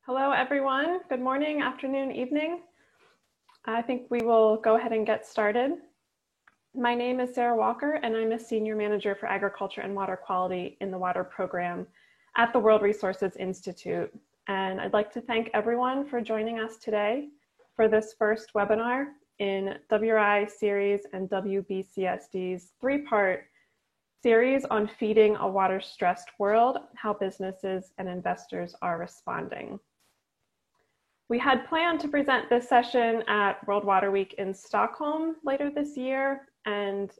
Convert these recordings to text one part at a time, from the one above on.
Hello, everyone. Good morning, afternoon, evening. I think we will go ahead and get started. My name is Sarah Walker, and I'm a Senior Manager for Agriculture and Water Quality in the Water Program at the World Resources Institute. And I'd like to thank everyone for joining us today for this first webinar in WRI series and WBCSD's three-part series on feeding a water-stressed world, how businesses and investors are responding. We had planned to present this session at World Water Week in Stockholm later this year, and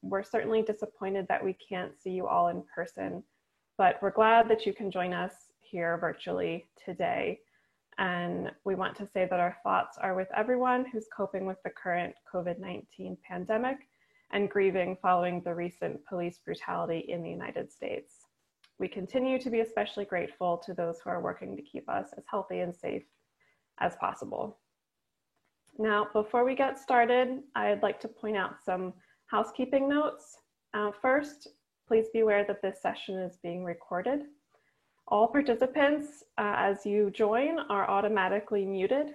we're certainly disappointed that we can't see you all in person, but we're glad that you can join us here virtually today. And we want to say that our thoughts are with everyone who's coping with the current COVID-19 pandemic and grieving following the recent police brutality in the United States. We continue to be especially grateful to those who are working to keep us as healthy and safe as possible. Now, before we get started, I'd like to point out some housekeeping notes. First, please be aware that this session is being recorded. All participants, as you join, are automatically muted.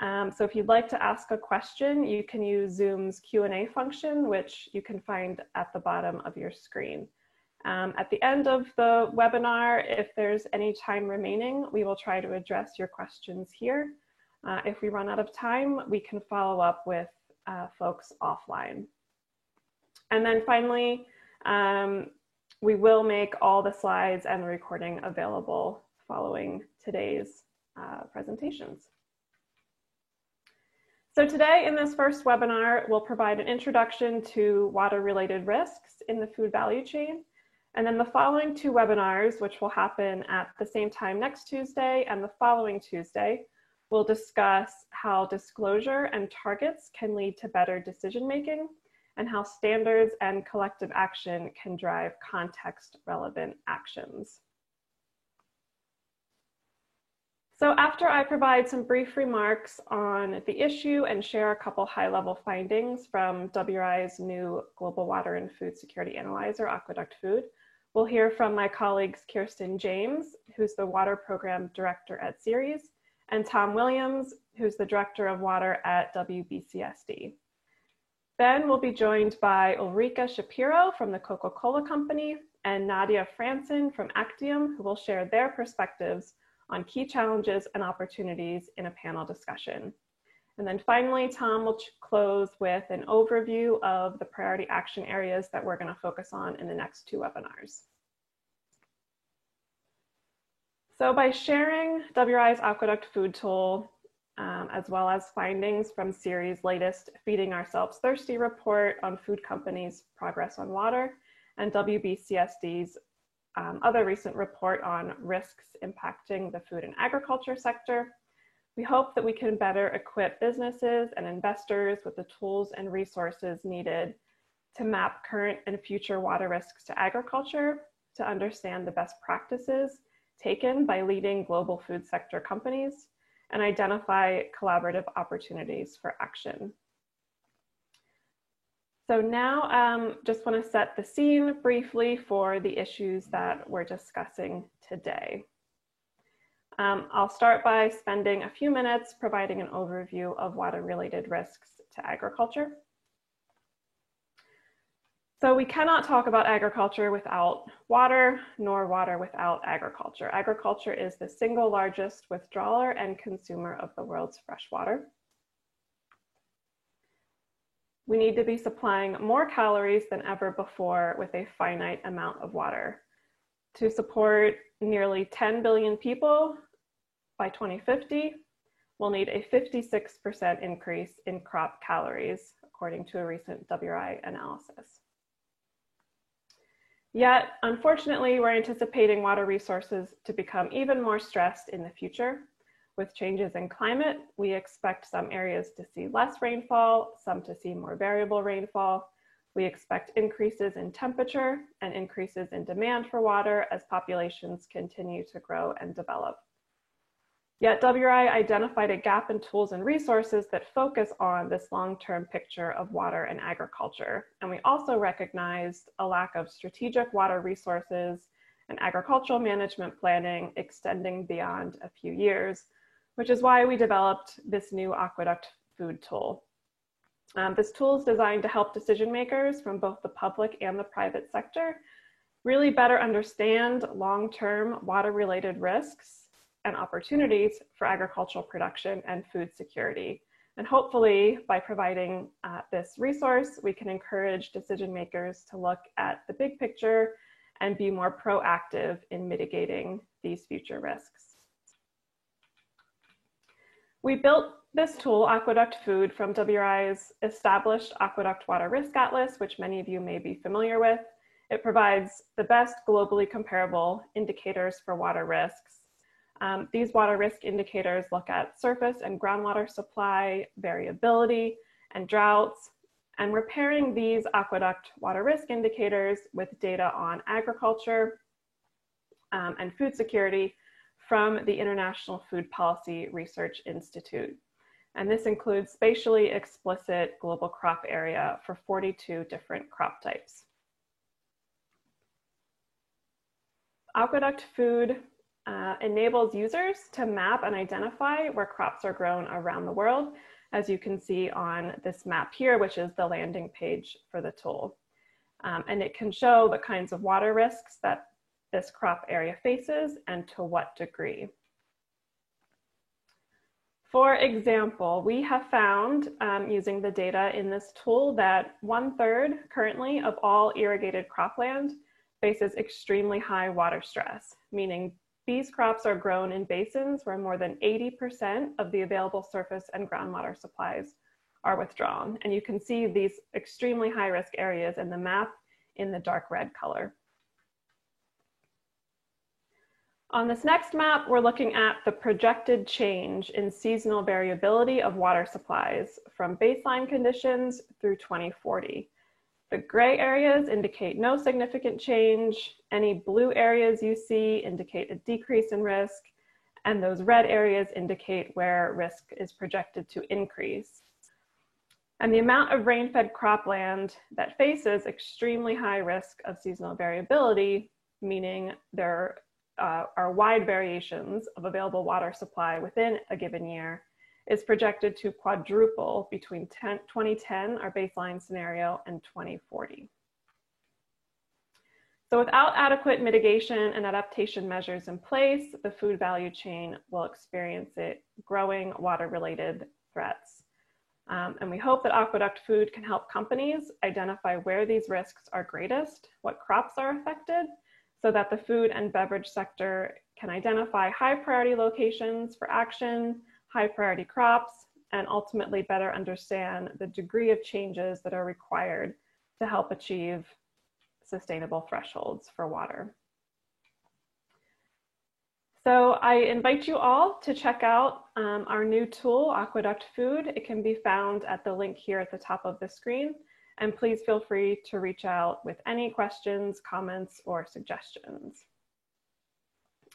So if you'd like to ask a question, you can use Zoom's Q&A function, which you can find at the bottom of your screen. At the end of the webinar, if there's any time remaining, we will try to address your questions here. If we run out of time, we can follow up with folks offline. And then finally, we will make all the slides and the recording available following today's presentations. So today in this first webinar, we'll provide an introduction to water-related risks in the food value chain. And then the following two webinars, which will happen at the same time next Tuesday and the following Tuesday, will discuss how disclosure and targets can lead to better decision-making and how standards and collective action can drive context-relevant actions. So after I provide some brief remarks on the issue and share a couple high-level findings from WRI's new Global Water and Food Security Analyzer, Aqueduct Food, we'll hear from my colleagues Kirsten James, who's the Water Program Director at Ceres, and Tom Williams, who's the Director of Water at WBCSD. Then we'll be joined by Ulrika Shapiro from the Coca-Cola Company and Nadia Franson from Actium, who will share their perspectives on key challenges and opportunities in a panel discussion. And then finally, Tom will close with an overview of the priority action areas that we're going to focus on in the next two webinars. So by sharing WRI's Aqueduct Food Tool, as well as findings from Ceres' latest Feeding Ourselves Thirsty report on food companies' progress on water, and WBCSD's other recent report on risks impacting the food and agriculture sector, we hope that we can better equip businesses and investors with the tools and resources needed to map current and future water risks to agriculture, to understand the best practices taken by leading global food sector companies, and identify collaborative opportunities for action. So now just want to set the scene briefly for the issues that we're discussing today. I'll start by spending a few minutes providing an overview of water-related risks to agriculture. So we cannot talk about agriculture without water, nor water without agriculture. Agriculture is the single largest withdrawer and consumer of the world's fresh water. We need to be supplying more calories than ever before with a finite amount of water. To support nearly 10 billion people by 2050, we'll need a 56% increase in crop calories, according to a recent WRI analysis. Yet, unfortunately, we're anticipating water resources to become even more stressed in the future. With changes in climate, we expect some areas to see less rainfall, some to see more variable rainfall. We expect increases in temperature and increases in demand for water as populations continue to grow and develop. Yet WRI identified a gap in tools and resources that focus on this long-term picture of water and agriculture. And we also recognized a lack of strategic water resources and agricultural management planning extending beyond a few years, which is why we developed this new Aqueduct Food tool. This tool is designed to help decision makers from both the public and the private sector really better understand long-term water-related risks and opportunities for agricultural production and food security. And hopefully, by providing this resource, we can encourage decision makers to look at the big picture and be more proactive in mitigating these future risks. We built this tool, Aqueduct Food, from WRI's established Aqueduct Water Risk Atlas, which many of you may be familiar with. It provides the best globally comparable indicators for water risks. These water risk indicators look at surface and groundwater supply, variability, and droughts. And we're pairing these aqueduct water risk indicators with data on agriculture and food security from the International Food Policy Research Institute. And this includes spatially explicit global crop area for 42 different crop types. Aqueduct Food enables users to map and identify where crops are grown around the world, as you can see on this map here, which is the landing page for the tool. And it can show the kinds of water risks that this crop area faces and to what degree. For example, we have found using the data in this tool that 1/3 currently of all irrigated cropland faces extremely high water stress, meaning these crops are grown in basins where more than 80% of the available surface and groundwater supplies are withdrawn. And you can see these extremely high risk areas in the map in the dark red color. On this next map, we're looking at the projected change in seasonal variability of water supplies from baseline conditions through 2040. The gray areas indicate no significant change. Any blue areas you see indicate a decrease in risk, and those red areas indicate where risk is projected to increase. And the amount of rain-fed cropland that faces extremely high risk of seasonal variability, meaning there are wide variations of available water supply within a given year, is projected to quadruple between 2010, our baseline scenario, and 2040. So without adequate mitigation and adaptation measures in place, the food value chain will experience growing water-related threats. And we hope that Aqueduct Food can help companies identify where these risks are greatest, what crops are affected, so that the food and beverage sector can identify high priority locations for action, high priority crops, and ultimately better understand the degree of changes that are required to help achieve sustainable thresholds for water. So I invite you all to check out our new tool, Aqueduct Food. It can be found at the link here at the top of the screen. And please feel free to reach out with any questions, comments, or suggestions.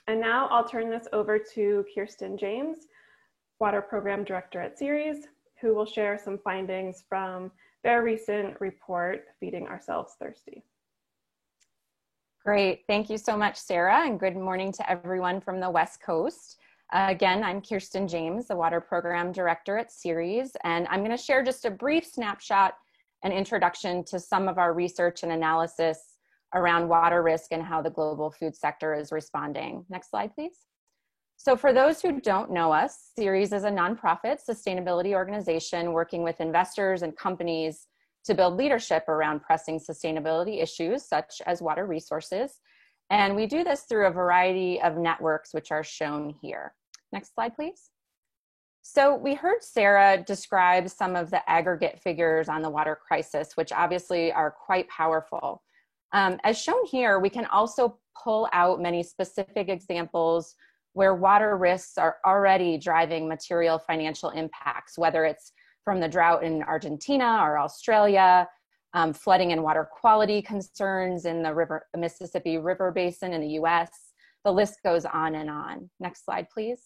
And now I'll turn this over to Kirsten James, Water Program Director at Ceres, who will share some findings from their recent report, Feeding Ourselves Thirsty. Great, thank you so much, Sarah, and good morning to everyone from the West Coast. Again, I'm Kirsten James, the Water Program Director at Ceres, and I'm going to share just a brief snapshot and introduction to some of our research and analysis around water risk and how the global food sector is responding. Next slide, please. So for those who don't know us, Ceres is a nonprofit sustainability organization working with investors and companies to build leadership around pressing sustainability issues such as water resources. And we do this through a variety of networks, which are shown here. Next slide, please. So we heard Sarah describe some of the aggregate figures on the water crisis, which obviously are quite powerful. As shown here, we can also pull out many specific examples where water risks are already driving material financial impacts, whether it's from the drought in Argentina or Australia, flooding and water quality concerns in the Mississippi River Basin in the US. The list goes on and on. Next slide, please.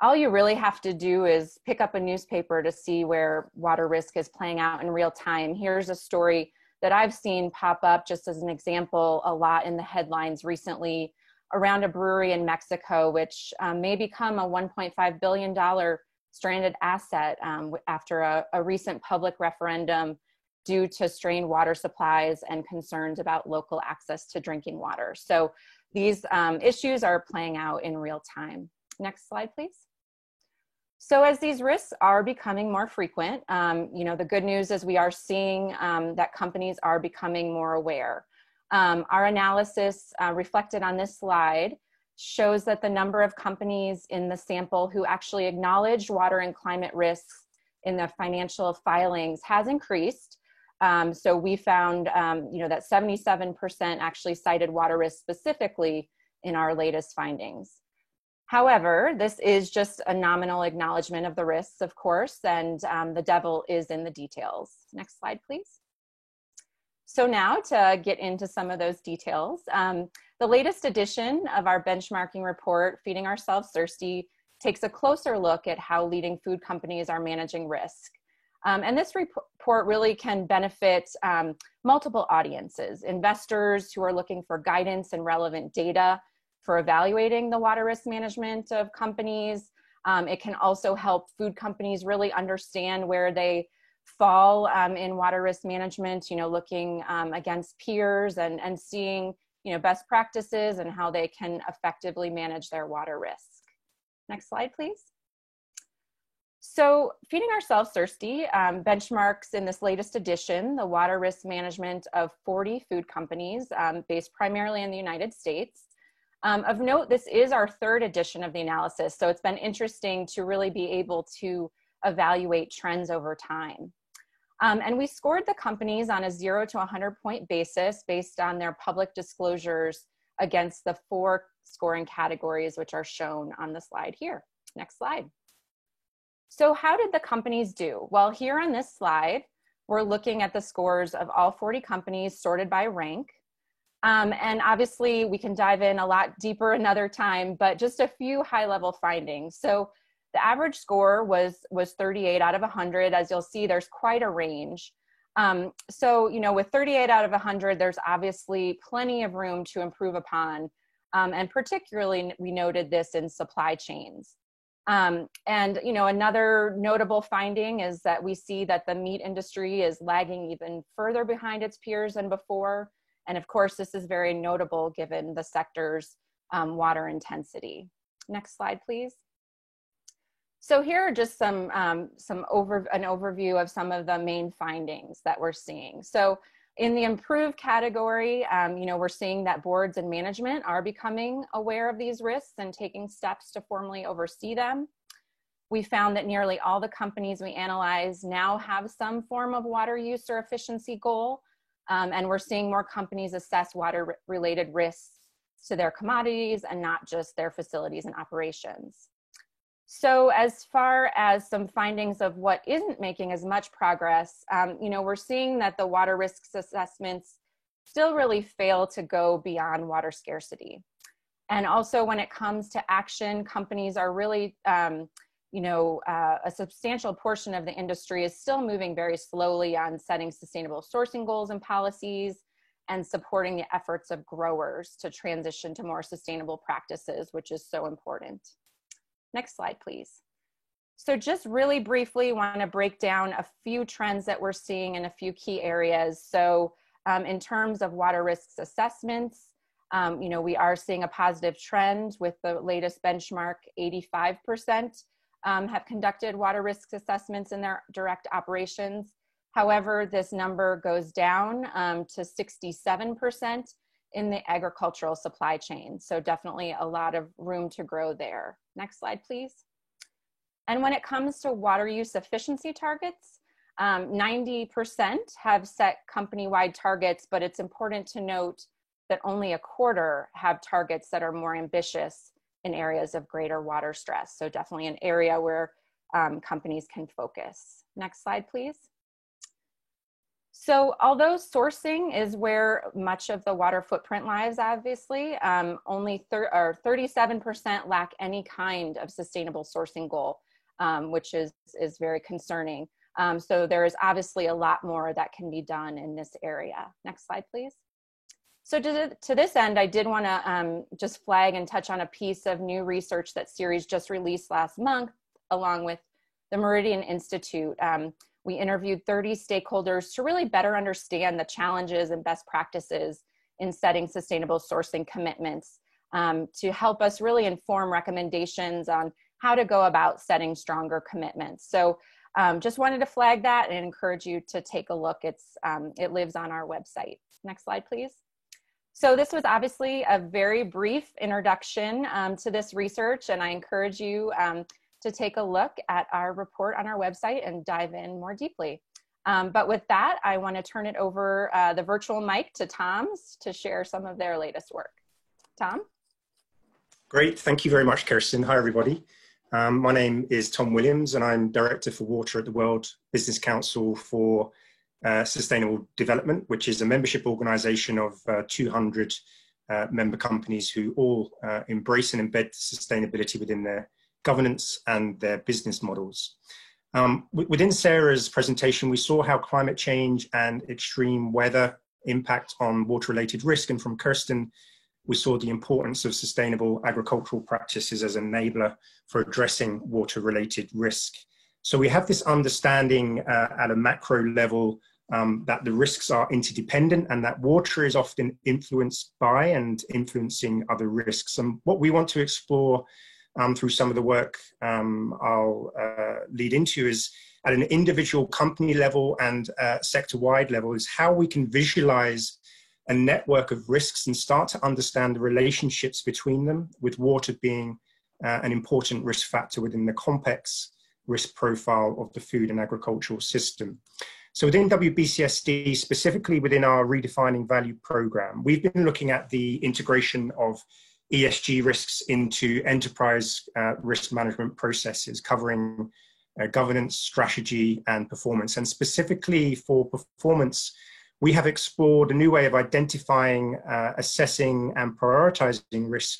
All you really have to do is pick up a newspaper to see where water risk is playing out in real time. Here's a story that I've seen pop up, just as an example, a lot in the headlines recently around a brewery in Mexico, which may become a $1.5 billion stranded asset after a recent public referendum due to strained water supplies and concerns about local access to drinking water. So these issues are playing out in real time. Next slide, please. So as these risks are becoming more frequent, the good news is we are seeing that companies are becoming more aware. Our analysis reflected on this slide shows that the number of companies in the sample who actually acknowledged water and climate risks in the financial filings has increased. So we found that 77% actually cited water risk specifically in our latest findings. However, this is just a nominal acknowledgement of the risks, of course, and the devil is in the details. Next slide, please. So now to get into some of those details, the latest edition of our benchmarking report, Feeding Ourselves Thirsty, takes a closer look at how leading food companies are managing risk. And this report really can benefit multiple audiences: investors who are looking for guidance and relevant data for evaluating the water risk management of companies. It can also help food companies really understand where they fall in water risk management, looking against peers and seeing, best practices and how they can effectively manage their water risk. Next slide, please. So Feeding Ourselves Thirsty benchmarks in this latest edition the water risk management of 40 food companies based primarily in the United States. Of note, this is our third edition of the analysis, so it's been interesting to really be able to evaluate trends over time. And we scored the companies on a 0 to 100 point basis based on their public disclosures against the 4 scoring categories, which are shown on the slide here. Next slide. So how did the companies do? Well, here on this slide, we're looking at the scores of all 40 companies sorted by rank. And obviously we can dive in a lot deeper another time, but just a few high level findings. So the average score was 38 out of 100. As you'll see, there's quite a range. So, with 38 out of 100, there's obviously plenty of room to improve upon. And particularly we noted this in supply chains. And, another notable finding is that we see that the meat industry is lagging even further behind its peers than before. And of course, this is very notable given the sector's water intensity. Next slide, please. So here are just an overview of some of the main findings that we're seeing. So in the improved category, we're seeing that boards and management are becoming aware of these risks and taking steps to formally oversee them. We found that nearly all the companies we analyzed now have some form of water use or efficiency goal. And we're seeing more companies assess water-related risks to their commodities and not just their facilities and operations. So as far as some findings of what isn't making as much progress, we're seeing that the water risks assessments still really fail to go beyond water scarcity. And also when it comes to action, companies are really, a substantial portion of the industry is still moving very slowly on setting sustainable sourcing goals and policies and supporting the efforts of growers to transition to more sustainable practices, which is so important. Next slide, please. So just really briefly want to break down a few trends that we're seeing in a few key areas. So in terms of water risks assessments, we are seeing a positive trend with the latest benchmark. 85% have conducted water risks assessments in their direct operations. However, this number goes down to 67% in the agricultural supply chain. So definitely a lot of room to grow there. Next slide, please. And when it comes to water use efficiency targets, 90% have set company-wide targets, but it's important to note that only a quarter have targets that are more ambitious in areas of greater water stress. So definitely an area where companies can focus. Next slide, please. So although sourcing is where much of the water footprint lies, obviously, only 37% lack any kind of sustainable sourcing goal, which is very concerning. So there is obviously a lot more that can be done in this area. Next slide, please. So to this end, I did want to just flag and touch on a piece of new research that Ceres just released last month, along with the Meridian Institute. We interviewed 30 stakeholders to really better understand the challenges and best practices in setting sustainable sourcing commitments, to help us really inform recommendations on how to go about setting stronger commitments. So just wanted to flag that and encourage you to take a look. It lives on our website. Next slide, please. So this was obviously a very brief introduction to this research, and I encourage you to take a look at our report on our website and dive in more deeply. But with that, I want to turn it over the virtual mic to Tom's to share some of their latest work. Tom? Great, thank you very much, Kirsten. Hi, everybody. My name is Tom Williams, and I'm Director for Water at the World Business Council for Sustainable Development, which is a membership organization of 200 member companies who all embrace and embed sustainability within their governance and their business models. Within Sarah's presentation, we saw how climate change and extreme weather impact on water-related risk, and from Kirsten, we saw the importance of sustainable agricultural practices as an enabler for addressing water-related risk. So we have this understanding at a macro level that the risks are interdependent and that water is often influenced by and influencing other risks. And what we want to explore through some of the work I'll lead into is at an individual company level and sector-wide level is how we can visualize a network of risks and start to understand the relationships between them, with water being an important risk factor within the complex risk profile of the food and agricultural system. So within WBCSD, specifically within our Redefining Value program, we've been looking at the integration of ESG risks into enterprise risk management processes, covering governance, strategy, and performance. And specifically for performance, we have explored a new way of identifying, assessing, and prioritizing risk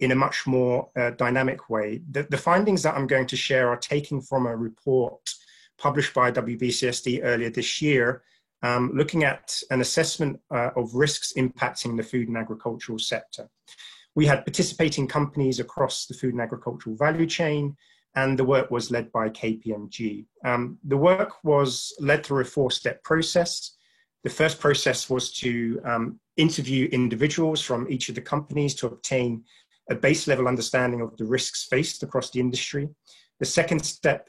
in a much more dynamic way. The findings that I'm going to share are taken from a report published by WBCSD earlier this year, looking at an assessment of risks impacting the food and agricultural sector. We had participating companies across the food and agricultural value chain, and the work was led by KPMG. The work was led through a four-step process. The first process was to interview individuals from each of the companies to obtain a base level understanding of the risks faced across the industry. The second step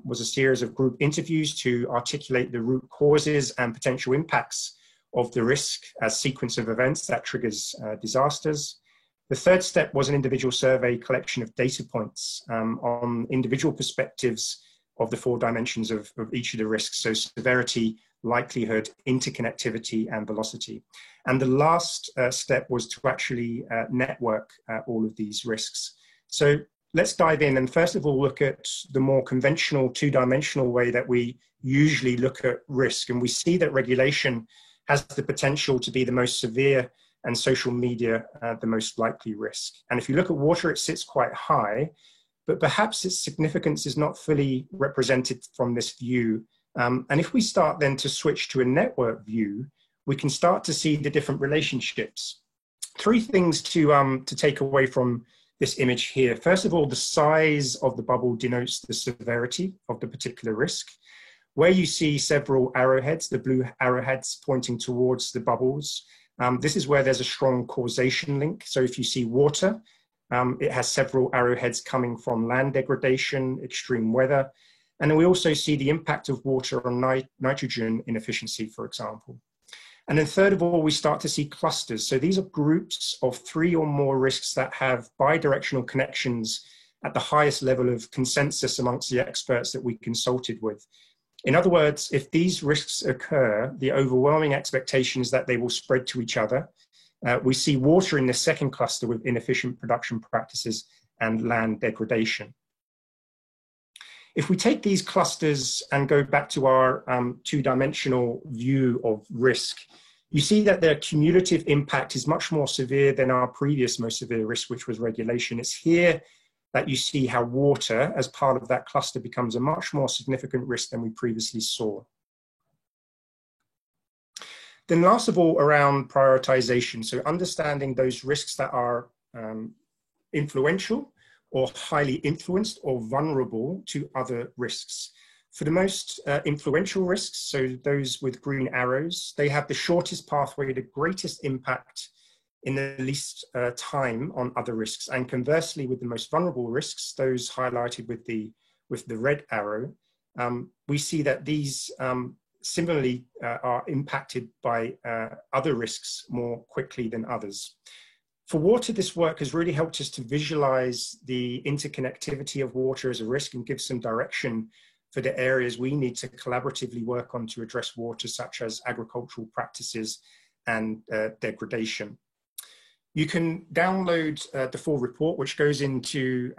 was a series of group interviews to articulate the root causes and potential impacts of the risk as sequence of events that triggers disasters. The third step was an individual survey collection of data points on individual perspectives of the four dimensions of each of the risks, so severity, likelihood, interconnectivity, and velocity. And the last step was to actually network all of these risks. So let's dive in and first of all look at the more conventional two-dimensional way that we usually look at risk. And we see that regulation has the potential to be the most severe and social media the most likely risk. And if you look at water, it sits quite high, but perhaps its significance is not fully represented from this view. And if we start then to switch to a network view, we can start to see the different relationships. Three things to take away from this image here. First of all, the size of the bubble denotes the severity of the particular risk. Where you see several arrowheads, the blue arrowheads pointing towards the bubbles, this is where there's a strong causation link. So if you see water, it has several arrowheads coming from land degradation, extreme weather, and then we also see the impact of water on nitrogen inefficiency, for example. And then third of all, we start to see clusters. So these are groups of 3 or more risks that have bidirectional connections at the highest level of consensus amongst the experts that we consulted with. In other words, if these risks occur, the overwhelming expectation is that they will spread to each other. We see water in the second cluster with inefficient production practices and land degradation. If we take these clusters and go back to our two-dimensional view of risk, you see that their cumulative impact is much more severe than our previous most severe risk, which was regulation. It's here that you see how water as part of that cluster becomes a much more significant risk than we previously saw. Then last of all, around prioritization. So understanding those risks that are influential or highly influenced or vulnerable to other risks. For the most influential risks, so those with green arrows, they have the shortest pathway, the greatest impact in the least time on other risks. And conversely, with the most vulnerable risks, those highlighted with the red arrow, we see that these similarly are impacted by other risks more quickly than others. For water, this work has really helped us to visualize the interconnectivity of water as a risk and give some direction for the areas we need to collaboratively work on to address water, such as agricultural practices and degradation. You can download the full report, which goes into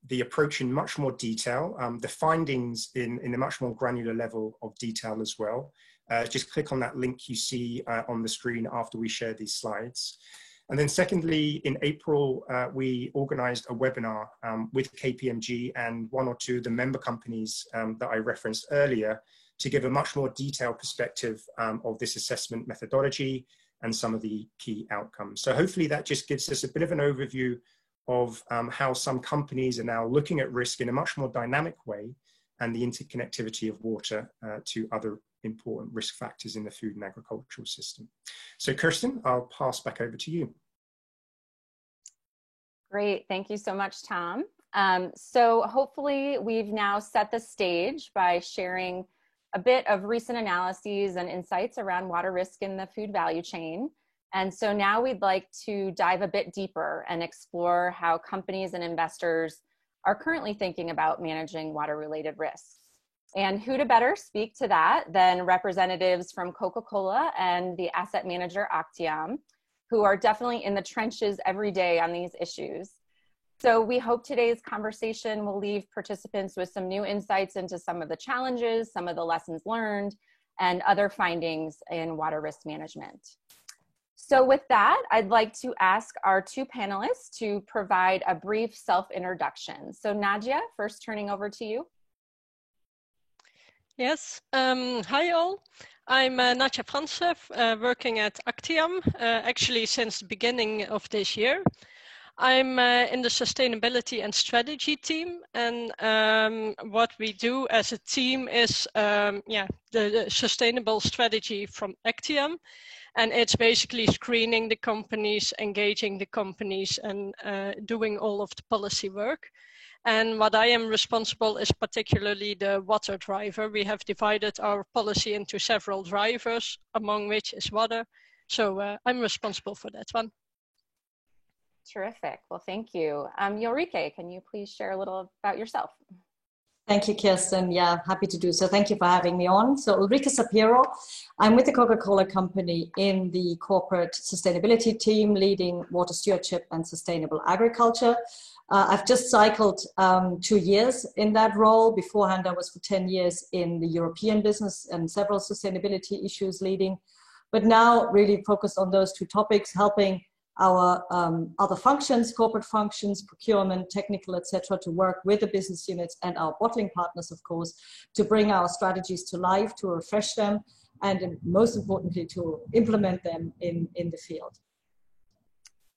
the approach in much more detail, the findings in a much more granular level of detail as well. Just click on that link you see on the screen after we share these slides. And then secondly, in April, we organized a webinar with KPMG and one or two of the member companies that I referenced earlier to give a much more detailed perspective of this assessment methodology and some of the key outcomes. So hopefully that just gives us a bit of an overview of how some companies are now looking at risk in a much more dynamic way and the interconnectivity of water to other important risk factors in the food and agricultural system. So Kirsten, I'll pass back over to you. Great, thank you so much, Tom. So hopefully we've now set the stage by sharing a bit of recent analyses and insights around water risk in the food value chain. And so now we'd like to dive a bit deeper and explore how companies and investors are currently thinking about managing water-related risks. And who to better speak to that than representatives from Coca-Cola and the asset manager Actiam, who are definitely in the trenches every day on these issues. So we hope today's conversation will leave participants with some new insights into some of the challenges, some of the lessons learned, and other findings in water risk management. So with that, I'd like to ask our two panelists to provide a brief self-introduction. So Nadia, first turning over to you. Yes, hi all. I'm Nadia Franse, working at Actiam, actually since the beginning of this year. I'm in the sustainability and strategy team, and what we do as a team is the sustainable strategy from Actiam, and it's basically screening the companies, engaging the companies, and doing all of the policy work. And what I am responsible is particularly the water driver. We have divided our policy into several drivers, among which is water. So I'm responsible for that one. Terrific. Well, thank you. Ulrike, can you please share a little about yourself? Thank you, Kirsten. Yeah, happy to do so. Thank you for having me on. So Ulrike Sapiro, I'm with the Coca-Cola Company in the corporate sustainability team, leading water stewardship and sustainable agriculture. I've just cycled 2 years in that role. Beforehand, I was for 10 years in the European business and several sustainability issues leading, but now really focused on those two topics, helping our other functions, corporate functions, procurement, technical, etc., to work with the business units and our bottling partners, of course, to bring our strategies to life, to refresh them, and most importantly, to implement them in the field.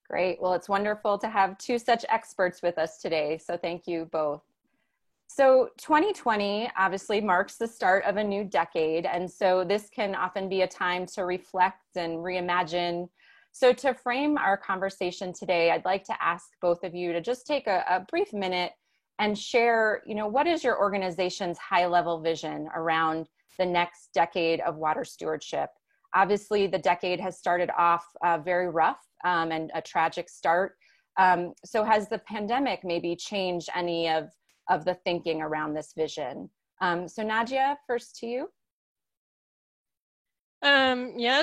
Great. Well, it's wonderful to have two such experts with us today. So thank you both. So 2020 obviously marks the start of a new decade. And so this can often be a time to reflect and reimagine. So to frame our conversation today, I'd like to ask both of you to just take a brief minute and share, what is your organization's high-level vision around the next decade of water stewardship? Obviously, the decade has started off very rough and a tragic start. So has the pandemic maybe changed any of the thinking around this vision? So Nadia, first to you.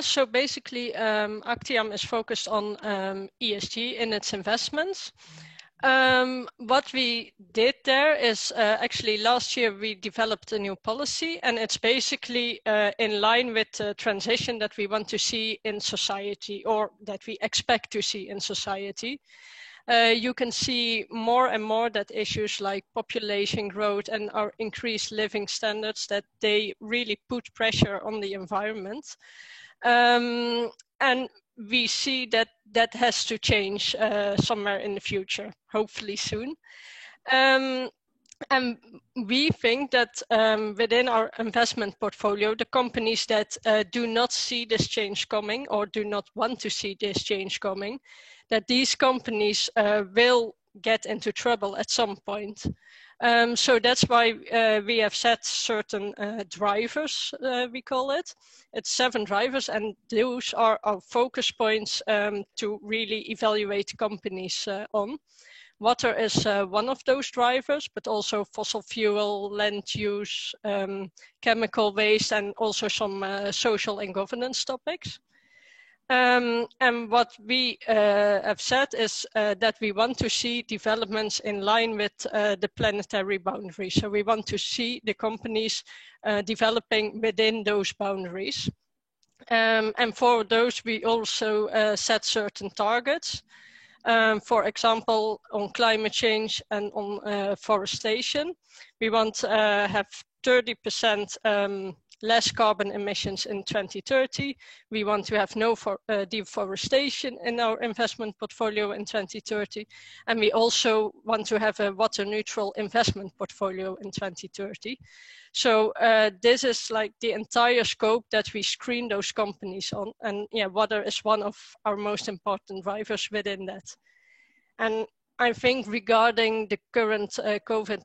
So basically Actiam is focused on ESG in its investments. What we did there is actually last year we developed a new policy, and it's basically in line with the transition that we want to see in society, or that we expect to see in society. you can see more and more that issues like population growth and our increased living standards, that they really put pressure on the environment. And we see that that has to change somewhere in the future, hopefully soon. And we think that within our investment portfolio, the companies that do not see this change coming or do not want to see this change coming, that these companies will get into trouble at some point. So that's why we have set certain drivers, we call it. It's 7 drivers, and those are our focus points to really evaluate companies on. Water is one of those drivers, but also fossil fuel, land use, chemical waste, and also some social and governance topics. And what we have said is that we want to see developments in line with the planetary boundaries. So we want to see the companies developing within those boundaries. And for those, we also set certain targets. For example, on climate change and on forestation, we want to have 30% less carbon emissions in 2030. We want to have no deforestation in our investment portfolio in 2030. And we also want to have a water neutral investment portfolio in 2030. So this is like the entire scope that we screen those companies on. And yeah, water is one of our most important drivers within that. And I think regarding the current COVID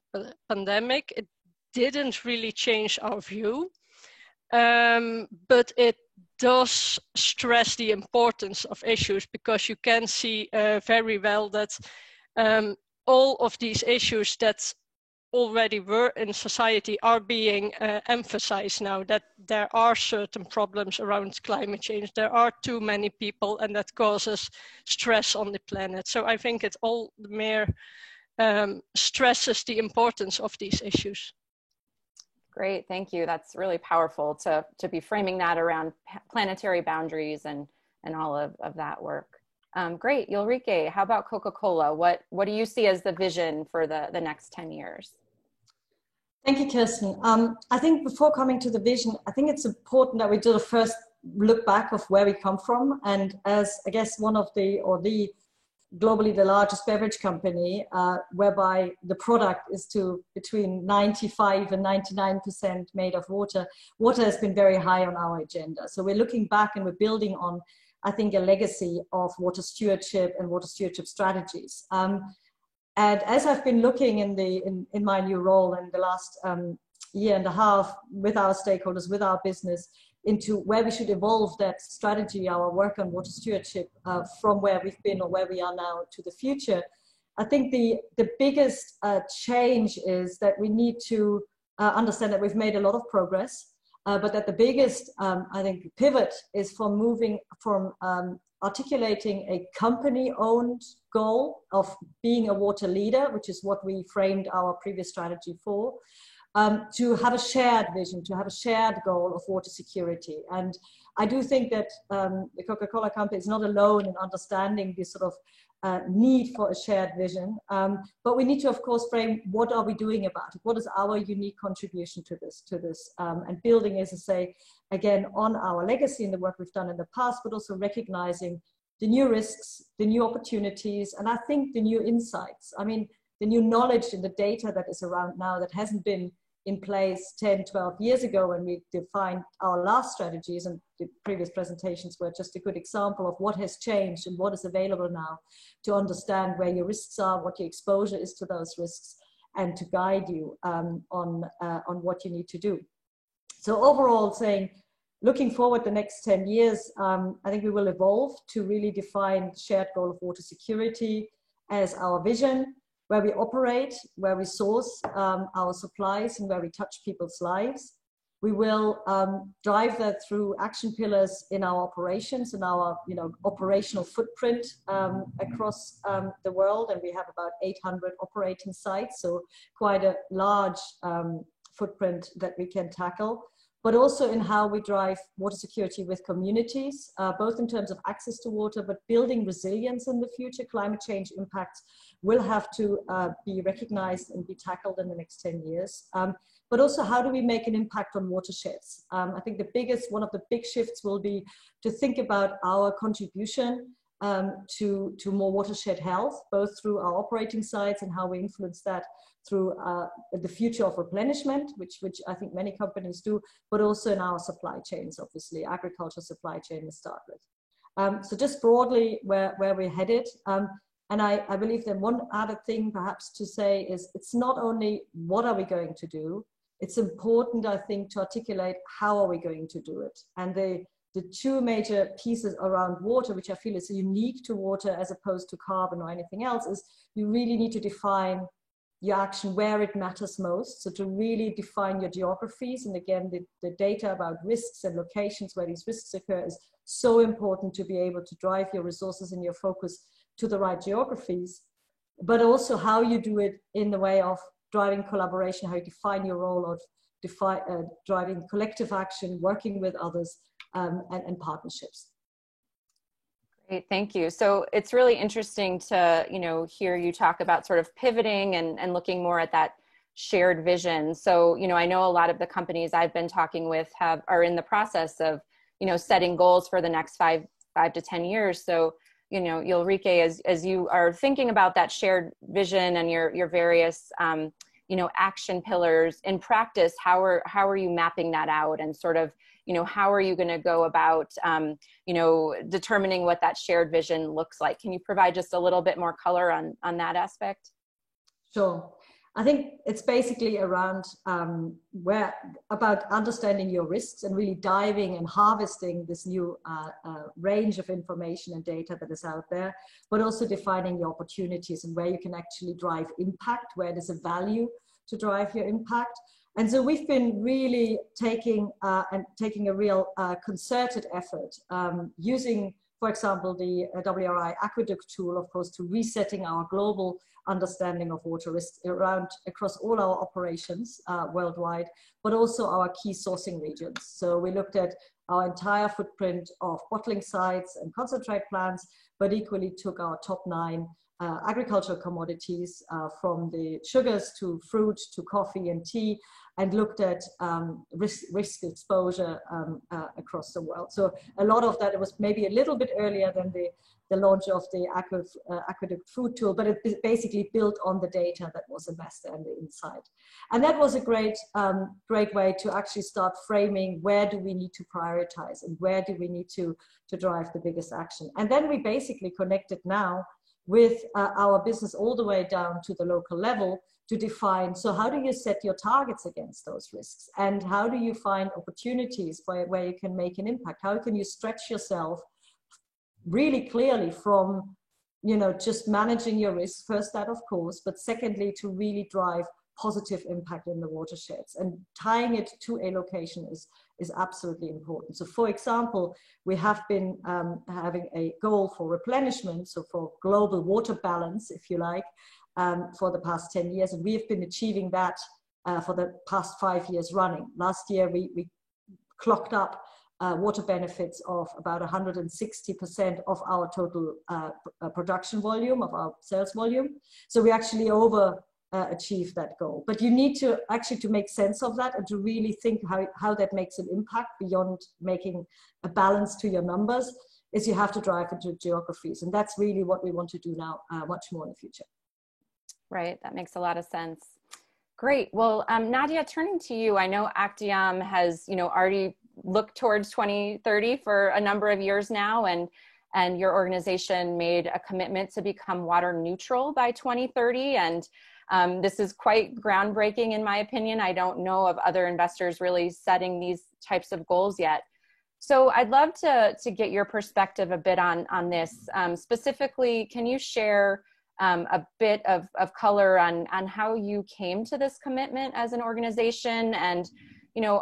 pandemic, it didn't really change our view, but it does stress the importance of issues, because you can see very well that all of these issues that already were in society are being emphasized now, that there are certain problems around climate change. There are too many people, and that causes stress on the planet. So I think it all the more stresses the importance of these issues. Great, thank you. That's really powerful to be framing that around planetary boundaries and all of that work. Great, Ulrike, how about Coca-Cola? What do you see as the vision for the next 10 years? Thank you, Kirsten. I think before coming to the vision, I think it's important that we do the first look back of where we come from. And as I guess one of the globally the largest beverage company, whereby the product is to between 95 and 99% made of water, water has been very high on our agenda. So we're looking back and we're building on, I think, a legacy of water stewardship and water stewardship strategies. And as I've been looking in my new role in the last year and a half with our stakeholders, with our business, into where we should evolve that strategy, our work on water stewardship from where we've been or where we are now to the future, I think the biggest change is that we need to understand that we've made a lot of progress, but that the biggest, I think, pivot is from moving from articulating a company-owned goal of being a water leader, which is what we framed our previous strategy for, to have a shared vision, to have a shared goal of water security. And I do think that the Coca-Cola Company is not alone in understanding this sort of need for a shared vision, but we need to, of course, frame what are we doing about it? What is our unique contribution to this? And building, as I say, again, on our legacy and the work we've done in the past, but also recognizing the new risks, the new opportunities, and I think the new insights. I mean, the new knowledge and the data that is around now that hasn't been in place 10, 12 years ago when we defined our last strategies, and the previous presentations were just a good example of what has changed and what is available now to understand where your risks are, what your exposure is to those risks, and to guide you on what you need to do. So overall, saying, looking forward the next 10 years, I think we will evolve to really define the shared goal of water security as our vision, where we operate, where we source our supplies, and where we touch people's lives. We will drive that through action pillars in our operations and our operational footprint across the world. And we have about 800 operating sites, so quite a large footprint that we can tackle. but also in how we drive water security with communities, both in terms of access to water, but building resilience in the future. Climate change impacts will have to be recognized and be tackled in the next 10 years. But also, how do we make an impact on watersheds? I think one of the big shifts will be to think about our contribution to more watershed health, both through our operating sites and how we influence that through the future of replenishment, which I think many companies do, but also in our supply chains, obviously, agriculture supply chain to start with. So just broadly where we're headed. And I believe that one other thing perhaps to say is it's not only what are we going to do, it's important, I think, to articulate how are we going to do it. And the two major pieces around water, which I feel is unique to water as opposed to carbon or anything else, is you really need to define your action where it matters most. So to really define your geographies. And again, the data about risks and locations where these risks occur is so important to be able to drive your resources and your focus to the right geographies, but also how you do it in the way of driving collaboration, how you define your role of driving collective action, working with others, and partnerships. Great, thank you. So it's really interesting to hear you talk about sort of pivoting and looking more at that shared vision. So I know a lot of the companies I've been talking with are in the process of setting goals for the next five to 10 years. So Ulrike, as you are thinking about that shared vision and your various action pillars in practice, how are you mapping that out, and sort of how are you going to go about determining what that shared vision looks like? Can you provide just a little bit more color on that aspect? Sure. I think it's basically around about understanding your risks and really diving and harvesting this new range of information and data that is out there, but also defining your opportunities and where you can actually drive impact, where there's a value to drive your impact. And so we've been really taking a real concerted effort using, for example, the WRI Aqueduct tool, of course, to resetting our global understanding of water risk across all our operations worldwide, but also our key sourcing regions. So we looked at our entire footprint of bottling sites and concentrate plants, but equally took our top 9 agricultural commodities from the sugars to fruit to coffee and tea, and looked at risk exposure across the world. So a lot of that, it was maybe a little bit earlier than the launch of the Aqueduct food tool, but it basically built on the data that was invested and the insight. And that was a great way to actually start framing where do we need to prioritize and where do we need to drive the biggest action. And then we basically connected now with our business all the way down to the local level to define, so how do you set your targets against those risks? And how do you find opportunities where you can make an impact? How can you stretch yourself really clearly from, just managing your risks, first that of course, but secondly, to really drive positive impact in the watersheds, and tying it to a location is absolutely important. So for example, we have been having a goal for replenishment, so for global water balance, if you like, for the past 10 years. And we have been achieving that for the past 5 years running. Last year, we clocked up water benefits of about 160% of our total production volume, of our sales volume. So we actually achieve that goal. But you need to actually to make sense of that and to really think how that makes an impact beyond making a balance to your numbers, is you have to drive into geographies. And that's really what we want to do now much more in the future. Right, that makes a lot of sense. Great. Well, Nadia, turning to you, I know Actiam has, already looked towards 2030 for a number of years now, and your organization made a commitment to become water neutral by 2030. And this is quite groundbreaking in my opinion. I don't know of other investors really setting these types of goals yet. So I'd love to get your perspective a bit on this. Specifically, can you share a bit of color on how you came to this commitment as an organization, and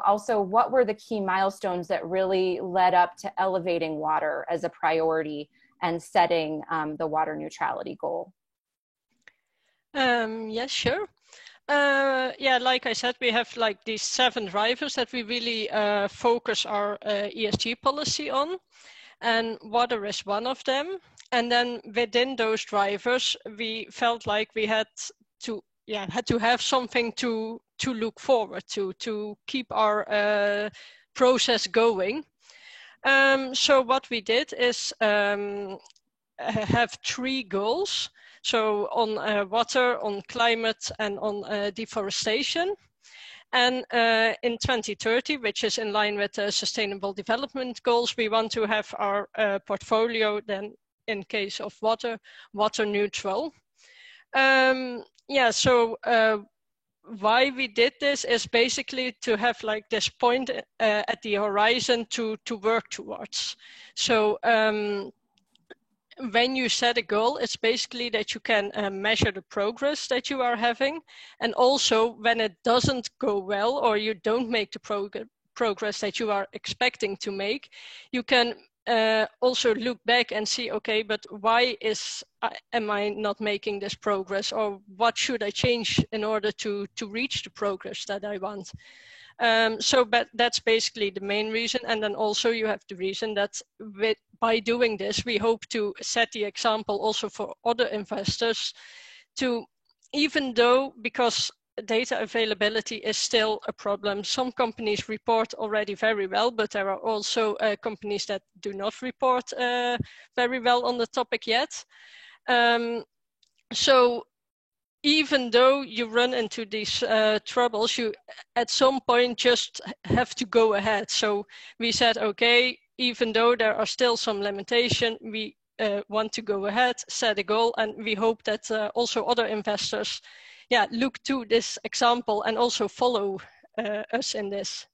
also what were the key milestones that really led up to elevating water as a priority and setting the water neutrality goal? Yes, sure. Yeah, like I said, we have like these 7 drivers that we really focus our ESG policy on, and water is one of them. And then within those drivers, we felt like we had to have something to look forward to keep our process going. So what we did is have 3 goals. So on water, on climate, and on deforestation. And in 2030, which is in line with the Sustainable Development Goals, we want to have our portfolio then, in case of water neutral. Yeah, so why we did this is basically to have like this point at the horizon to work towards. So when you set a goal, it's basically that you can measure the progress that you are having. And also when it doesn't go well, or you don't make the progress that you are expecting to make, you can also look back and see, okay, but why am I not making this progress? Or what should I change in order to reach the progress that I want? But that's basically the main reason. And then also you have the reason that by doing this, we hope to set the example also for other investors to, even though, because data availability is still a problem, some companies report already very well, but there are also companies that do not report very well on the topic yet. So even though you run into these troubles, you at some point just have to go ahead. So we said, okay, even though there are still some limitations, we want to go ahead, set a goal, and we hope that also other investors look to this example and also follow us in this.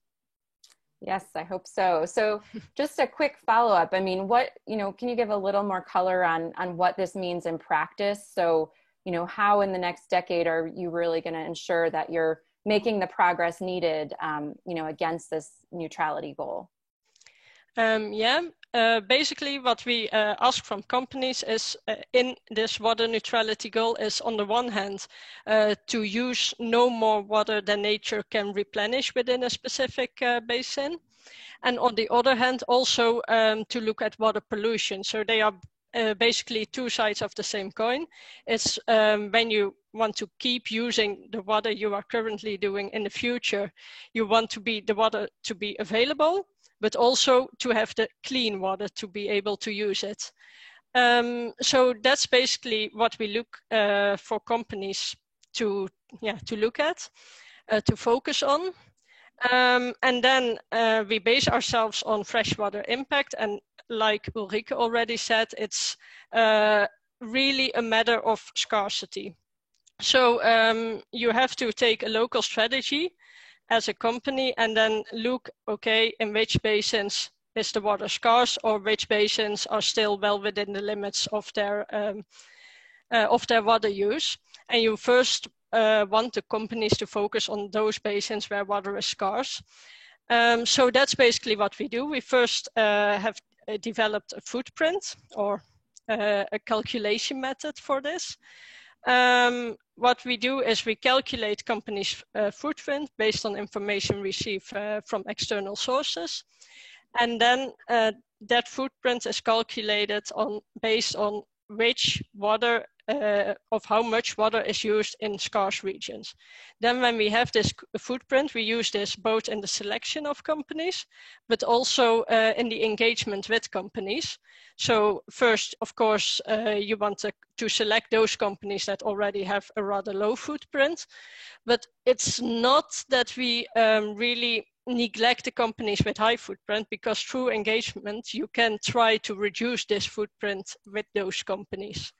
Yes, I hope so. So just a quick follow-up. I mean, can you give a little more color on what this means in practice? So, how in the next decade are you really going to ensure that you're making the progress needed, against this neutrality goal? Basically what we ask from companies is in this water neutrality goal is, on the one hand, to use no more water than nature can replenish within a specific basin. And on the other hand, also to look at water pollution. So they are basically 2 sides of the same coin. It's when you want to keep using the water you are currently doing in the future, you want the water to be available, but also to have the clean water to be able to use it. So that's basically what we look for companies to look at, to focus on. And then we base ourselves on freshwater impact. And like Ulrike already said, it's really a matter of scarcity. So you have to take a local strategy as a company and then look, okay, in which basins is the water scarce, or which basins are still well within the limits of their water use. And you first want the companies to focus on those basins where water is scarce. So that's basically what we do. We first have developed a footprint, or a calculation method for this. What we do is we calculate companies' footprint based on information received from external sources. And then that footprint is calculated based on which water, of how much water is used in scarce regions. Then when we have this footprint, we use this both in the selection of companies, but also in the engagement with companies. So first, of course, you want to select those companies that already have a rather low footprint, but it's not that we really neglect the companies with high footprint, because through engagement, you can try to reduce this footprint with those companies.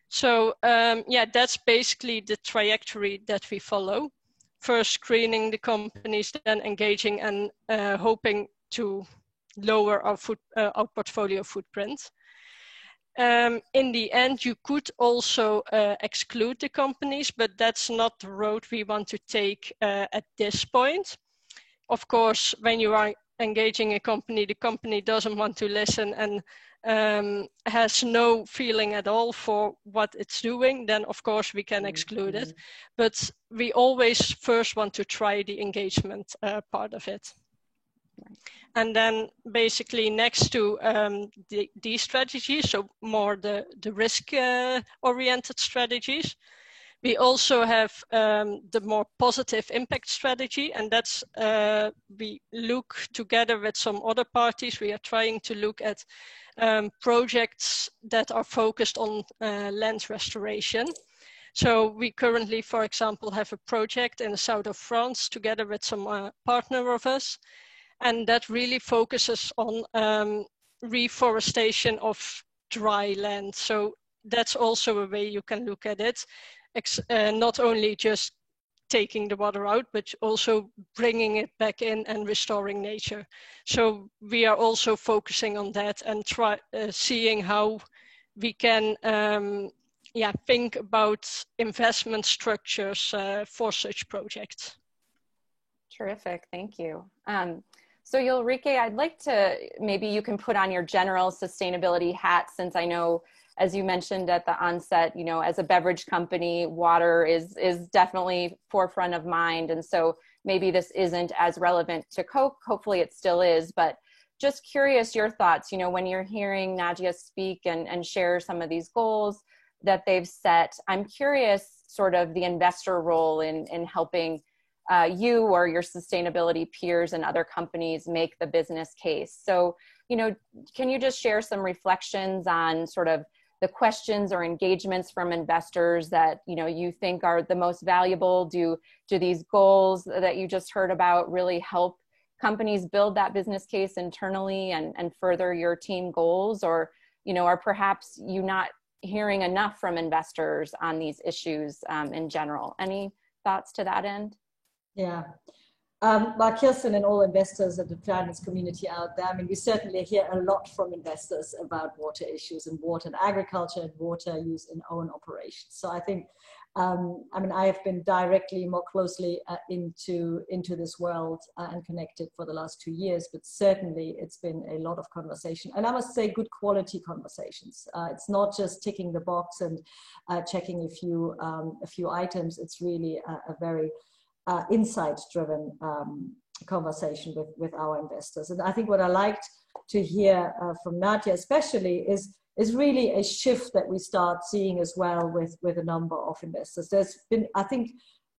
So that's basically the trajectory that we follow. First screening the companies, then engaging, and hoping to lower our portfolio footprint. In the end, you could also exclude the companies, but that's not the road we want to take at this point. Of course, when you are engaging a company, the company doesn't want to listen and has no feeling at all for what it's doing, then of course we can exclude it. But we always first want to try the engagement part of it. And then basically next to these strategies, so more the risk-oriented strategies, we also have the more positive impact strategy, and that's we look together with some other parties. We are trying to look at projects that are focused on land restoration. So we currently, for example, have a project in the south of France together with some partner of us, and that really focuses on reforestation of dry land. So that's also a way you can look at it. Not only just taking the water out, but also bringing it back in and restoring nature. So we are also focusing on that and seeing how we can think about investment structures for such projects. Terrific, thank you. So Ulrike, I'd like to, maybe you can put on your general sustainability hat, since I know, as you mentioned at the onset, you know, as a beverage company, water is definitely forefront of mind. And so maybe this isn't as relevant to Coke, hopefully it still is, but just curious your thoughts, you know, when you're hearing Nadia speak and share some of these goals that they've set. I'm curious sort of the investor role in helping you or your sustainability peers and other companies make the business case. So, you know, can you just share some reflections on sort of the questions or engagements from investors that, you know, you think are the most valuable? Do these goals that you just heard about really help companies build that business case internally and further your team goals? Or, you know, are perhaps you not hearing enough from investors on these issues in general? Any thoughts to that end? Yeah. Well, Kirsten and all investors at the finance community out there, I mean, we certainly hear a lot from investors about water issues and water and agriculture and water use in own operations. So I think, I mean, I have been directly more closely into this world and connected for the last 2 years, but certainly it's been a lot of conversation. And I must say good quality conversations. It's not just ticking the box and checking a few items. It's really a very insight-driven conversation with our investors. And I think what I liked to hear from Nadia especially is really a shift that we start seeing as well with a number of investors. There's been, I think,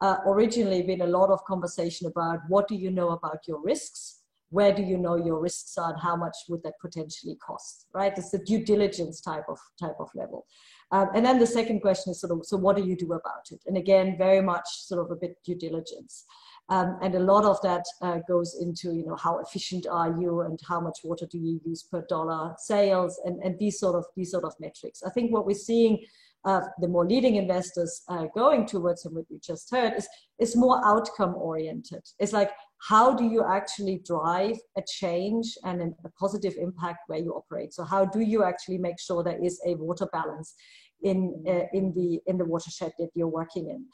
originally been a lot of conversation about what do you know about your risks? Where do you know your risks are and how much would that potentially cost, right? It's the due diligence type of level. And then the second question is sort of, so what do you do about it? And again, very much sort of a bit due diligence. And a lot of that goes into, you know, how efficient are you and how much water do you use per dollar sales and these sort of metrics. I think what we're seeing the more leading investors going towards, and what we just heard, is more outcome oriented. It's like, how do you actually drive a change and a positive impact where you operate? So how do you actually make sure there is a water balance in the watershed that you're working in?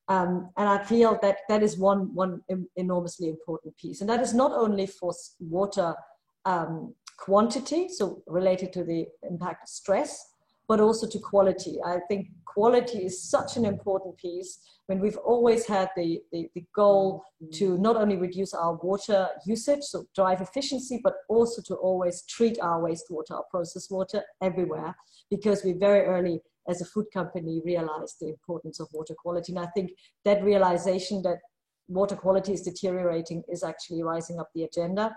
And I feel that is one enormously important piece. And that is not only for water quantity, so related to the impact of stress, but also to quality. I think quality is such an important piece when we've always had the goal to not only reduce our water usage, so drive efficiency, but also to always treat our wastewater, our processed water everywhere, because we very early as a food company realized the importance of water quality. And I think that realization that water quality is deteriorating is actually rising up the agenda.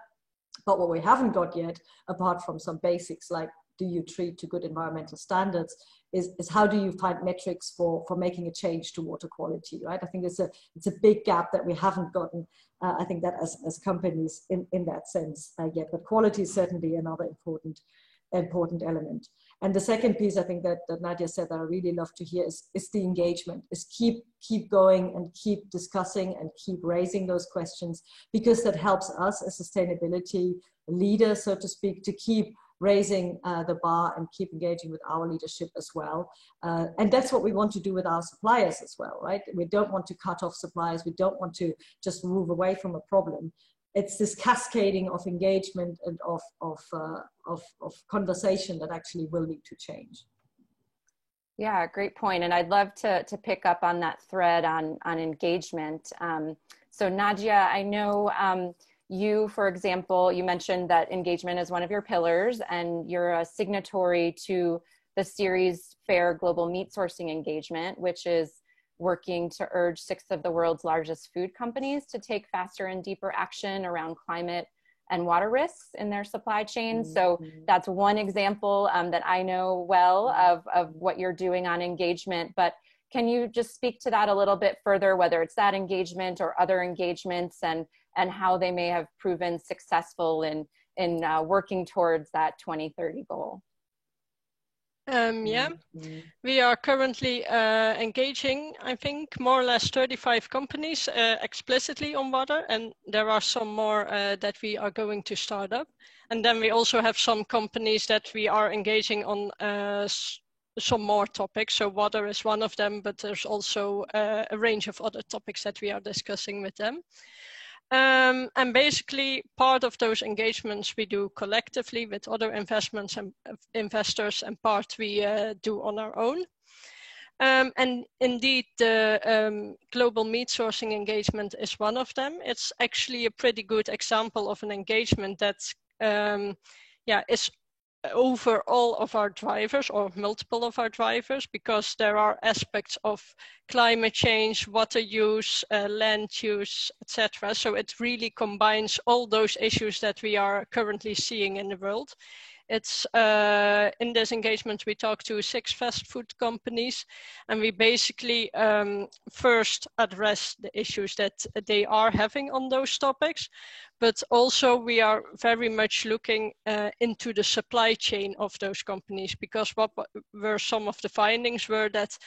But what we haven't got yet, apart from some basics like do you treat to good environmental standards, is how do you find metrics for making a change to water quality, right? I think it's a big gap that we haven't gotten, I think that as companies in that sense yet, but quality is certainly another important element. And the second piece I think that Nadia said that I really love to hear is the engagement, is keep going and keep discussing and keep raising those questions, because that helps us as sustainability leaders, so to speak, to keep raising the bar and keep engaging with our leadership as well. And that's what we want to do with our suppliers as well, right? We don't want to cut off suppliers. We don't want to just move away from a problem. it's this cascading of engagement and of conversation that actually will lead to change. Yeah, great point. And I'd love to pick up on that thread on engagement. So Nadia, I know you, for example, you mentioned that engagement is one of your pillars, and you're a signatory to the Ceres Fair Global Meat Sourcing Engagement, which is working to urge 6 of the world's largest food companies to take faster and deeper action around climate and water risks in their supply chain. So that's one example that I know well of what you're doing on engagement. But can you just speak to that a little bit further, whether it's that engagement or other engagements, and how they may have proven successful in working towards that 2030 goal? Yeah, we are currently engaging, I think, more or less 35 companies explicitly on water, and there are some more that we are going to start up. And then we also have some companies that we are engaging on some more topics. So water is one of them, but there's also a range of other topics that we are discussing with them. And basically part of those engagements we do collectively with other investors, and part we do on our own. And indeed, the global meat sourcing engagement is one of them. It's actually a pretty good example of an engagement that is over all of our drivers, or multiple of our drivers, because there are aspects of climate change, water use, land use, etc. So it really combines all those issues that we are currently seeing in the world. It's in this engagement we talk to 6 fast food companies, and we basically first address the issues that they are having on those topics, but also we are very much looking into the supply chain of those companies, because what were some of the findings were that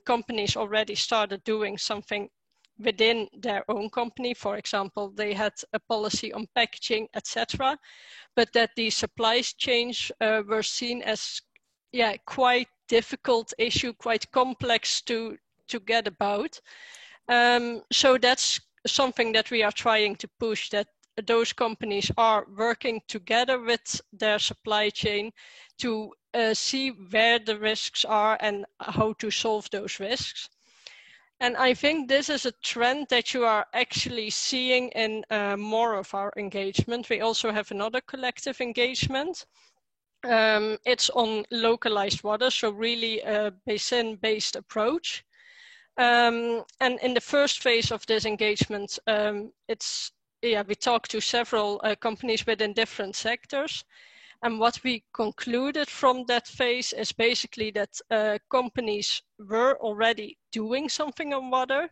companies already started doing something within their own company. For example, they had a policy on packaging, etc., but that the supply chains were seen as quite difficult issue, quite complex to get about. So that's something that we are trying to push, that those companies are working together with their supply chain to see where the risks are and how to solve those risks. And I think this is a trend that you are actually seeing in more of our engagement. We also have another collective engagement. It's on localized water, so really a basin-based approach. And in the first phase of this engagement, we talked to several companies within different sectors. And what we concluded from that phase is basically that companies were already doing something on water,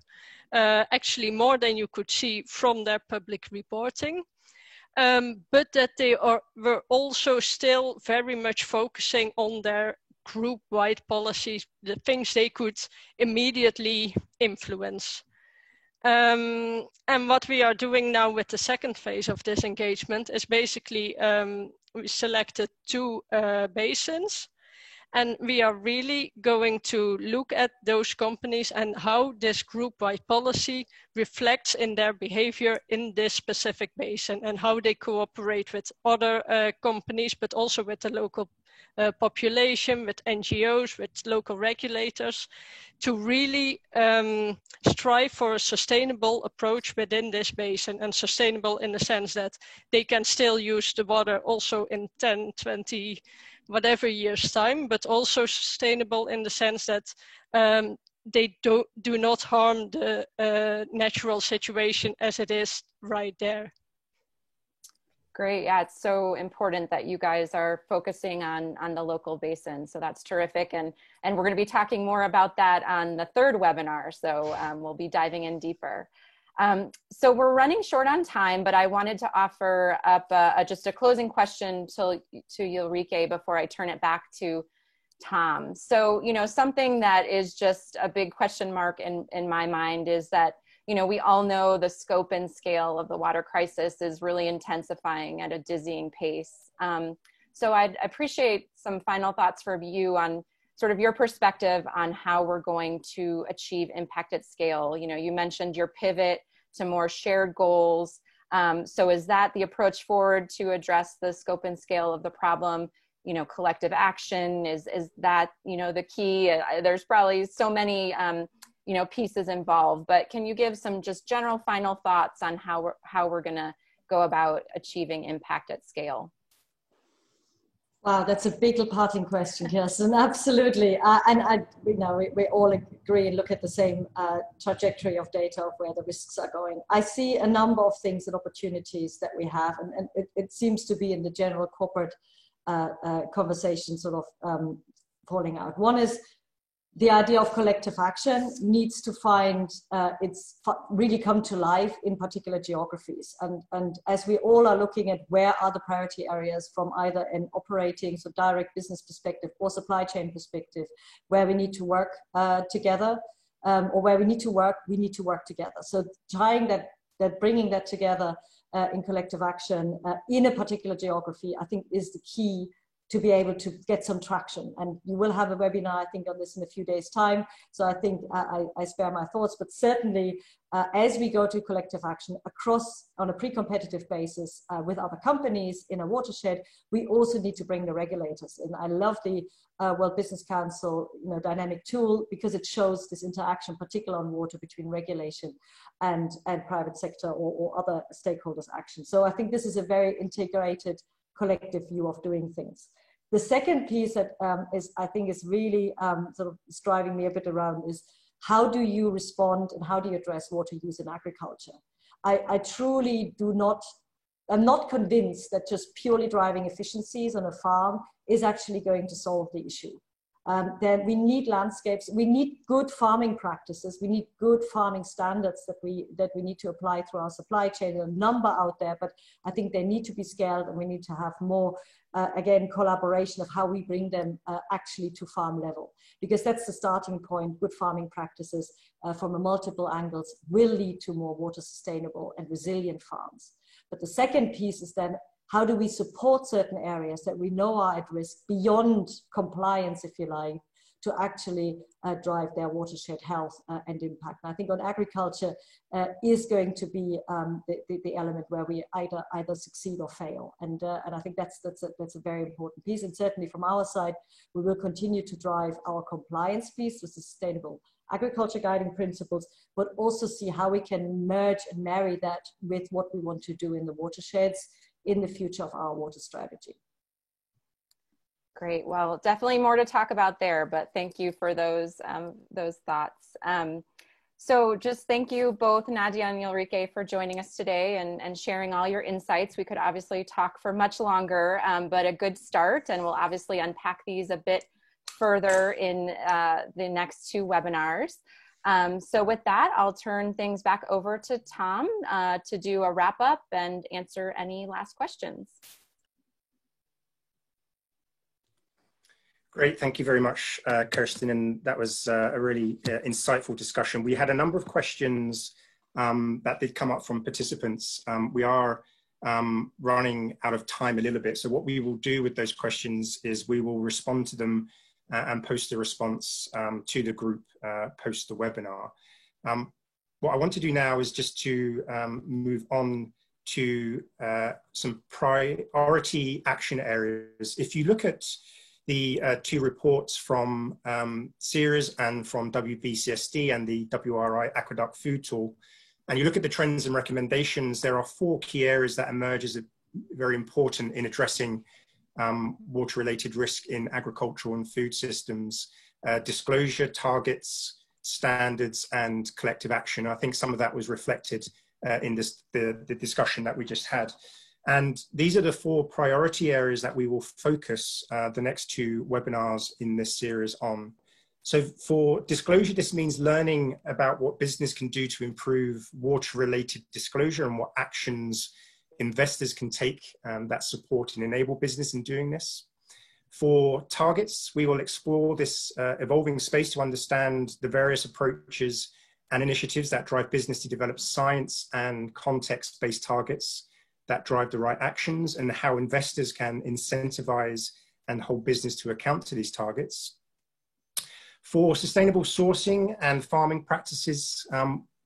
actually more than you could see from their public reporting, but that they were also still very much focusing on their group-wide policies, the things they could immediately influence. And what we are doing now with the second phase of this engagement is basically we selected 2 basins, and we are really going to look at those companies and how this group-wide policy reflects in their behavior in this specific basin, and how they cooperate with other companies, but also with the local population, with NGOs, with local regulators, to really strive for a sustainable approach within this basin, and sustainable in the sense that they can still use the water also in 10, 20, whatever years time, but also sustainable in the sense that they do not harm the natural situation as it is right there. Great. Yeah, it's so important that you guys are focusing on the local basin. So that's terrific. And we're going to be talking more about that on the 3rd webinar. So we'll be diving in deeper. So we're running short on time, but I wanted to offer up just a closing question to Ulrike before I turn it back to Tom. So, something that is just a big question mark in my mind is that, we all know the scope and scale of the water crisis is really intensifying at a dizzying pace. So I'd appreciate some final thoughts from you on sort of your perspective on how we're going to achieve impact at scale. You mentioned your pivot to more shared goals. So is that the approach forward to address the scope and scale of the problem? You know, collective action, is that, you know, the key? There's probably so many, you know, pieces involved, but can you give some just general final thoughts on how we're going to go about achieving impact at scale? Wow, that's a big parting question, Kirsten. Absolutely. And you know, we all agree and look at the same trajectory of data of where the risks are going. I see a number of things and opportunities that we have, and it seems to be in the general corporate conversation sort of falling out. One is the idea of collective action needs to find really come to life in particular geographies. And as we all are looking at where are the priority areas from either an operating, so direct business perspective or supply chain perspective, where we need to work together, or where we need to work together. So trying that bringing that together in collective action in a particular geography, I think is the key to be able to get some traction. And you will have a webinar, I think, on this in a few days' time. So I think I spare my thoughts, but certainly as we go to collective action across on a pre-competitive basis with other companies in a watershed, we also need to bring the regulators in. I love the World Business Council, you know, dynamic tool, because it shows this interaction, particularly on water, between regulation and private sector or other stakeholders' action. So I think this is a very integrated collective view of doing things. The second piece that I think is really sort of driving me a bit around is how do you respond and how do you address water use in agriculture? I truly I'm not convinced that just purely driving efficiencies on a farm is actually going to solve the issue. Then we need landscapes, we need good farming practices, we need good farming standards that we need to apply through our supply chain. There's a number out there, but I think they need to be scaled, and we need to have more, again, collaboration of how we bring them actually to farm level, because that's the starting point. Good farming practices from a multiple angles will lead to more water sustainable and resilient farms. But the second piece is then, how do we support certain areas that we know are at risk beyond compliance, if you like, to actually drive their watershed health and impact? And I think on agriculture is going to be the element where we either succeed or fail. And I think that's a very important piece. And certainly from our side, we will continue to drive our compliance piece with sustainable agriculture guiding principles, but also see how we can merge and marry that with what we want to do in the watersheds in the future of our water strategy. Great. Well, definitely more to talk about there, but thank you for those thoughts. So just thank you both, Nadia and Ulrike, for joining us today and sharing all your insights. We could obviously talk for much longer, but a good start, and we'll obviously unpack these a bit further in the next two webinars. So with that, I'll turn things back over to Tom to do a wrap up and answer any last questions. Great, thank you very much, Kirsten, and that was a really insightful discussion. We had a number of questions that did come up from participants. We are running out of time a little bit, so what we will do with those questions is we will respond to them and post a response to the group post the webinar. What I want to do now is just to move on to some priority action areas. If you look at the two reports from CERES and from WBCSD and the WRI Aqueduct Food Tool, and you look at the trends and recommendations, there are 4 key areas that emerge as very important in addressing water-related risk in agricultural and food systems: disclosure, targets, standards, and collective action. I think some of that was reflected in the discussion that we just had. And these are the 4 priority areas that we will focus the next 2 webinars in this series on. So for disclosure, this means learning about what business can do to improve water-related disclosure and what actions investors can take that support and enable business in doing this. For targets, we will explore this evolving space to understand the various approaches and initiatives that drive business to develop science and context-based targets that drive the right actions, and how investors can incentivize and hold business to account to these targets. For sustainable sourcing and farming practices,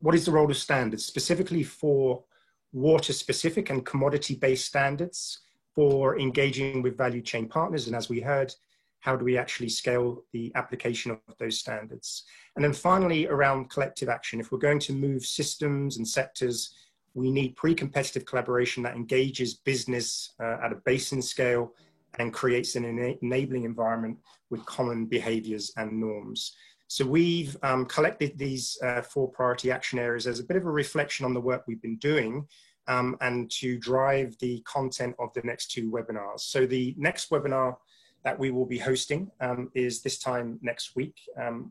what is the role of standards, specifically for water-specific and commodity-based standards for engaging with value chain partners. And as we heard, how do we actually scale the application of those standards? And then finally, around collective action. If we're going to move systems and sectors, we need pre-competitive collaboration that engages business at a basin scale and creates an enabling environment with common behaviors and norms. So we've collected these 4 priority action areas as a bit of a reflection on the work we've been doing and to drive the content of the next 2 webinars. So the next webinar that we will be hosting is this time next week.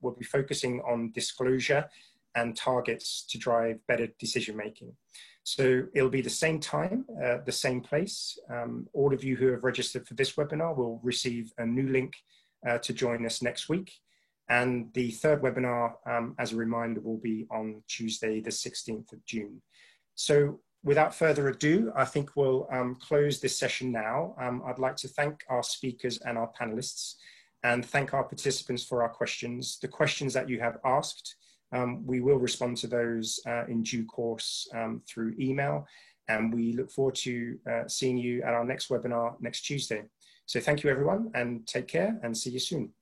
We'll be focusing on disclosure and targets to drive better decision making. So it'll be the same time, the same place. All of you who have registered for this webinar will receive a new link to join us next week. And the 3rd webinar, as a reminder, will be on Tuesday, the 16th of June. So without further ado, I think we'll close this session now. I'd like to thank our speakers and our panelists and thank our participants for our questions. The questions that you have asked, we will respond to those in due course through email. And we look forward to seeing you at our next webinar next Tuesday. So thank you everyone and take care and see you soon.